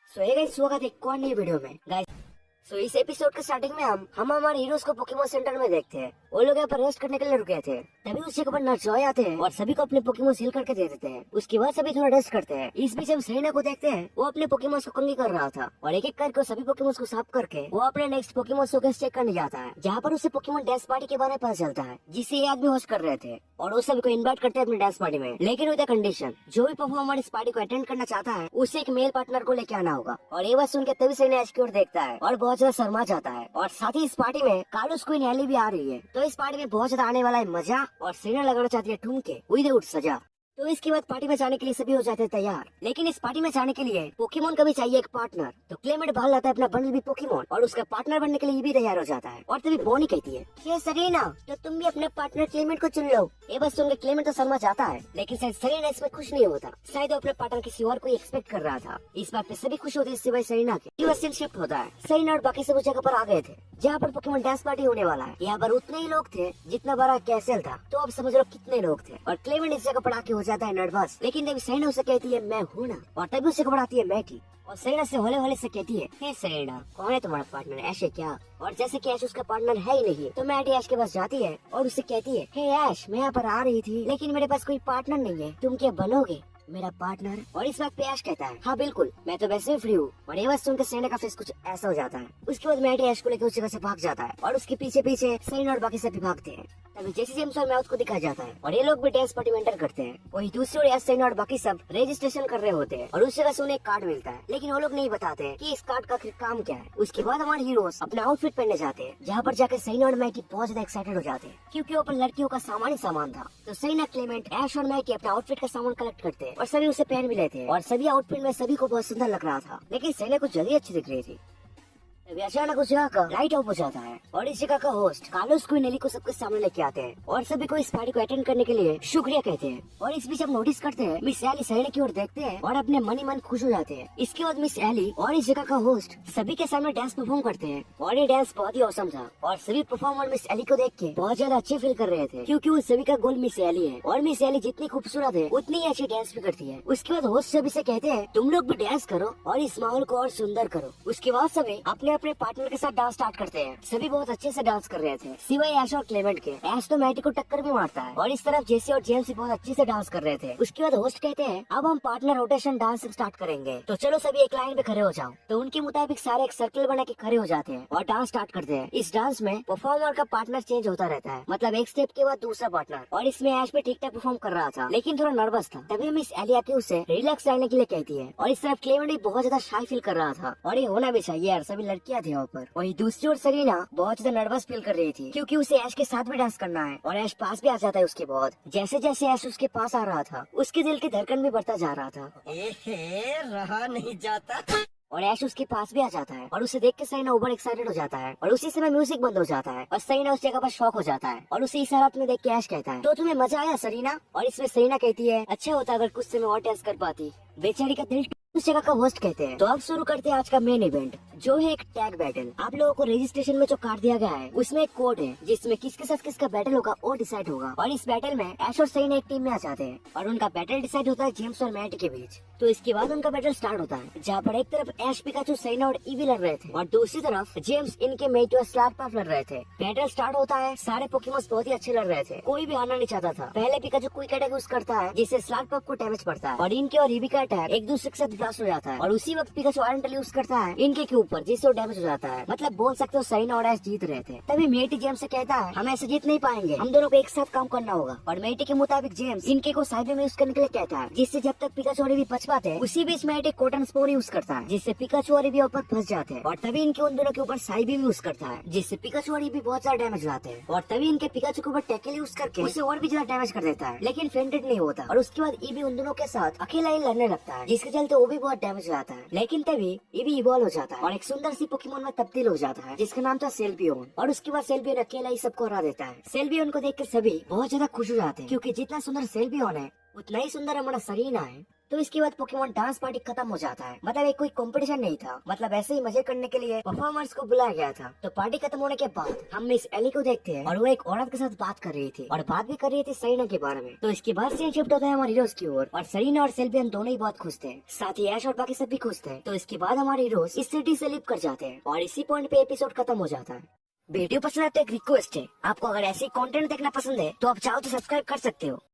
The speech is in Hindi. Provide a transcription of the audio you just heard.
सो हे गाइस, स्वागत है एक और नई वीडियो में गाइस। सो इस एपिसोड के स्टार्टिंग में हम हमारे हीरोज को पोकेमॉन सेंटर में देखते हैं। वो लोग यहाँ पर रेस्ट करने के लिए रुके थे। तभी उस जगह पर नर्जॉय आते हैं और सभी को अपने पोकेमॉन सील करके दे देते हैं। उसके बाद सभी थोड़ा रेस्ट करते हैं। इस बीच हम सेरेना को देखते हैं, वो अपने पोकेमॉन को कंघी कर रहा था और एक एक करके सभी पोकेमॉन को साफ करके वो अपने नेक्स्ट पोकेमॉन शोकेस चेक करने जाता है, जहाँ पर उसे पोकेमॉन डांस पार्टी के बारे में पता चलता है जिसे ये आदमी होस्ट कर रहे थे। और वो सभी को इन्वाइट करते हैं अपनी डांस पार्टी में, लेकिन विद कंडीशन जो भी परफॉर्मर इस पार्टी को अटेंड करना चाहता है उसे एक मेल पार्टनर को लेके आना होगा। और ये बात सुनकर तभी सेरेना एश की ओर देखता है और बहुत ज्यादा शर्मा जाता है। और साथ ही इस पार्टी में कार्लोस क्वीन एली भी आ रही है, तो इस पार्टी में बहुत ज्यादा आने वाला है मजा। और सेरेना लगाना चाहती है ठुमके विदाउट सजा। तो इसके बाद पार्टी में जाने के लिए सभी हो जाते हैं तैयार। लेकिन इस पार्टी में जाने के लिए पोकेमॉन का भी चाहिए एक पार्टनर। तो क्लेमेंट बाहर लाता है अपना बंडल भी पोकेमॉन और उसका पार्टनर बनने के लिए ये भी तैयार हो जाता है। और तभी बोनी कहती है, ये सेरेना, तो तुम भी अपने पार्टनर क्लेमेंट को चुन लो। ये बस सुनकर क्लेमेंट तो शर्मा जाता है, लेकिन शायद सेरेना इसमें खुश नहीं होता। शायद वो अपने पार्टनर किसी और को एक्सपेक्ट कर रहा था। इस बात पे सभी खुश होते हैं सिवाय सेरेना के। सीन शिफ्ट होता है। सेरेना और बाकी सब उस जगह पर आ गए थे जहाँ पर पोकेमॉन डांस पार्टी होने वाला है। यहाँ पर उतने ही लोग थे जितना बड़ा कैसल था, तो अब समझ लो कितने लोग थे। और क्लेमेंट इस जगह पर आके हो जाता है नर्वस, लेकिन जब सेरेना उसे कहती है मैं हूँ ना, और तभी उसे घबराती है मैटी। और सेरेना से होले होले से कहती है, हे सेरेना, कौन है तुम्हारा पार्टनर, ऐश क्या? और जैसे कि ऐश उसका पार्टनर है ही नहीं, तो मैटी ऐश के पास जाती है और उससे कहती है, हे ऐश, मैं यहाँ पर आ रही थी लेकिन मेरे पास कोई पार्टनर नहीं है, तुम क्या बनोगे मेरा पार्टनर? और इस बात पे ऐश कहता है, हाँ बिल्कुल, मैं तो वैसे ही फ्री हूँ। और ये बात सुनकर सेरेना का फेस कुछ ऐसा हो जाता है। उसके बाद मैटी ऐश को लेकर उस जगह से भाग जाता है और उसके पीछे पीछे सेरेना और बाकी सभी भागते हैं। तभी जैसे जेम्स और मैथ को दिखाया जाता है और ये लोग भी डांस पार्टी में एंटर करते हैं। वही दूसरी ओर सेरेना और बाकी सब रजिस्ट्रेशन कर रहे होते हैं और उस जगह से उन्हें एक कार्ड मिलता है, लेकिन वो लोग नहीं बताते कि इस कार्ड का आखिर काम क्या है। उसके बाद हमारे हीरोज अपना आउटफिट पहनने जाते हैं, जहाँ पर जाकर सेरेना और मैटी बहुत ज्यादा एक्साइटेड हो जाते हैं, क्योंकि वो पर लड़कियों का सामान ही सामान था। तो सेरेना, क्लेमेंट, ऐश और मैटी अपना आउटफिट का सामान कलेक्ट करते हैं और सभी उसे पहन भी लेते हैं। और सभी आउटफिट में सभी को बहुत सुंदर लग रहा था, लेकिन सेरेना कुछ जल्दी अच्छी दिख रही थी। तभी अचानक उस जगह का लाइट ऑफ हो जाता है और इस जगह का होस्ट कार्लोस क्वीन एली को सबके सामने लेके आते हैं और सभी को इस पार्टी को अटेंड करने के लिए शुक्रिया कहते हैं। और इस बीच हम नोटिस करते हैं मिस एली सेरेना की ओर देखते हैं और अपने मन ही मन खुश हो जाते हैं। इसके बाद मिस एली और इस जगह का होस्ट सभी के सामने डांस परफॉर्म करते हैं और ये डांस बहुत ही औसम था। और सभी परफॉर्मर मिस एली को देख के बहुत ज्यादा अच्छे फील कर रहे थे, क्योंकि उन सभी का गोल मिस एली है और मिस एली जितनी खूबसूरत है उतनी ही अच्छी डांस भी करती है। उसके बाद होस्ट सभी से कहते हैं, तुम लोग भी डांस करो और इस माहौल को और सुंदर करो। उसके बाद सभी अपने अपने पार्टनर के साथ डांस स्टार्ट करते हैं। सभी बहुत अच्छे से डांस कर रहे थे सिवाय ऐश और क्लेमेंट के। ऐश तो मैटी को टक्कर भी मारता है और इस तरफ जेसी और जेम्स भी बहुत अच्छे से डांस कर रहे थे। उसके बाद होस्ट कहते हैं, अब हम पार्टनर रोटेशन डांसिंग स्टार्ट करेंगे, तो चलो सभी एक लाइन पे खड़े हो जाओ। तो उनके मुताबिक सारे एक सर्कल बना के खड़े हो जाते हैं और डांस स्टार्ट करते हैं। इस डांस में परफॉर्मर का पार्टनर चेंज होता रहता है, मतलब एक स्टेप के बाद दूसरा पार्टनर। और इसमें ऐश भी ठीक ठाक परफॉर्म कर रहा था, लेकिन थोड़ा नर्वस था। तभी मिस एली आके उसे रिलैक्स रहने के लिए कहती है। और इस तरफ क्लेमेंट भी बहुत ज्यादा शाय फील कर रहा था, और ये होना भी चाहिए यार, सभी लड़कियां थी वहाँ पर। वही दूसरी ओर सेरेना बहुत ज्यादा नर्वस फील कर रही थी, क्योंकि उसे ऐश के साथ भी डांस करना है और ऐश पास भी आ जाता है उसके बहुत। जैसे जैसे ऐश उसके पास आ रहा था उसके दिल की धड़कन भी बढ़ता जा रहा था। रहा नहीं जाता। और ऐश उसके पास भी आ जाता है और उसे देख के सेरेना ओवर एक्साइटेड हो जाता है। और उसी समय म्यूजिक बंद हो जाता है और सेरेना उस जगह पर शॉक हो जाता है और उसे इस हालत में देख के ऐश कहता है, तो तुम्हें मजा आया सेरेना? और इसमें सेरेना कहती है, अच्छा होता अगर कुछ समय और डांस कर पाती। बेचारी का दिल उस जगह का होस्ट कहते हैं। तो अब शुरू करते हैं आज का मेन इवेंट, जो है एक टैग बैटल। आप लोगों को रजिस्ट्रेशन में जो कार्ड दिया गया है उसमें एक कोड है जिसमें किसके साथ किसका बैटल होगा वो डिसाइड होगा। और इस बैटल में ऐश और सेरेना एक टीम में आ जाते हैं और उनका बैटल डिसाइड होता है जेम्स और मैट के बीच। तो इसके बाद उनका बैटल स्टार्ट होता है, जहाँ पर एक तरफ ऐश, पिकाचू, सेरेना और ईवी लड़ रहे थे और दूसरी तरफ जेम्स इनके मेट और स्लार्कपफ लड़ रहे थे। बैटल स्टार्ट होता है, सारे पोकेमॉन्स बहुत ही अच्छे लड़ रहे थे, कोई भी हारना नहीं चाहता था। पहले पिकाचू क्विक अटैक यूज करता है जिससे स्लार्कपफ को डैमेज पड़ता है और इनके और ईवी का अटैक एक दूसरे के साथ ब्लास्ट हो जाता है। और उसी वक्त पिकाचू आयरन टैल यूज करता है इनके ऊपर, जिससे डैमेज हो जाता है। मतलब बोल सकते हो सेरेना और ऐश जीत रहे थे। तभी मेटी जेम्स से कहता है, हम ऐसे जीत नहीं पाएंगे, हम दोनों को एक साथ काम करना होगा। और मेटी के मुताबिक जेम्स इनके को साइड में यूज करने के लिए कहता है, जिससे जब तक पिकाचू और ईवी बच पाते हैं उसी बीच में एक कॉटन स्पोर यूज करता है, जिससे पिकाचू और ईवी ऊपर फंस जाते हैं। और तभी इनके उन दोनों के ऊपर साइबी यूज करता है, जिससे पिकाचू और ईवी बहुत ज्यादा डैमेज लाते हैं। और तभी इनके पिकाचू के ऊपर टैकल यूज करके उसे और भी ज्यादा डैमेज कर देता है, लेकिन फेंटेड नहीं होता। और उसके बाद ईवी उन दोनों के साथ अकेला ही लड़ने लगता है, जिसके चलते वो भी बहुत डैमेज लाता है। लेकिन तभी ईवी इवॉल्व हो जाता है और एक सुंदर सी पोकेमॉन में तब्दील हो जाता है, जिसका नाम था सेल्बियोन। और उसके बाद सेल्बियोन अकेला ही सबको हरा देता है। सेल्बियोन को देख कर सभी बहुत ज्यादा खुश हो जाते हैं, क्योंकि जितना सुंदर सेल्बियोन है उतना ही सुंदर हमारा सेरेना है। तो इसके बाद पोकेमोन डांस पार्टी खत्म हो जाता है। मतलब एक कोई कंपटीशन नहीं था, मतलब ऐसे ही मजे करने के लिए परफॉर्मर्स को बुलाया गया था। तो पार्टी खत्म होने के बाद हम मिस एली को देखते हैं और वो एक औरत के साथ बात कर रही थी और बात भी कर रही थी सरीना के बारे में। तो इसके बाद सीन शिफ्ट होता है हमारे हीरोज की ओर और सरीना और सेल्बियन दोनों ही बहुत खुश थे, साथ ही ऐश और बाकी सब भी खुश थे। तो इसके बाद हमारे हीरोज इस सिटी से लिप कर जाते हैं और इसी पॉइंट पे एपिसोड खत्म हो जाता है। वीडियो पसंद आए तो एक रिक्वेस्ट है, आपको अगर ऐसी कंटेंट देखना पसंद है तो आप चाहो तो सब्सक्राइब कर सकते हो।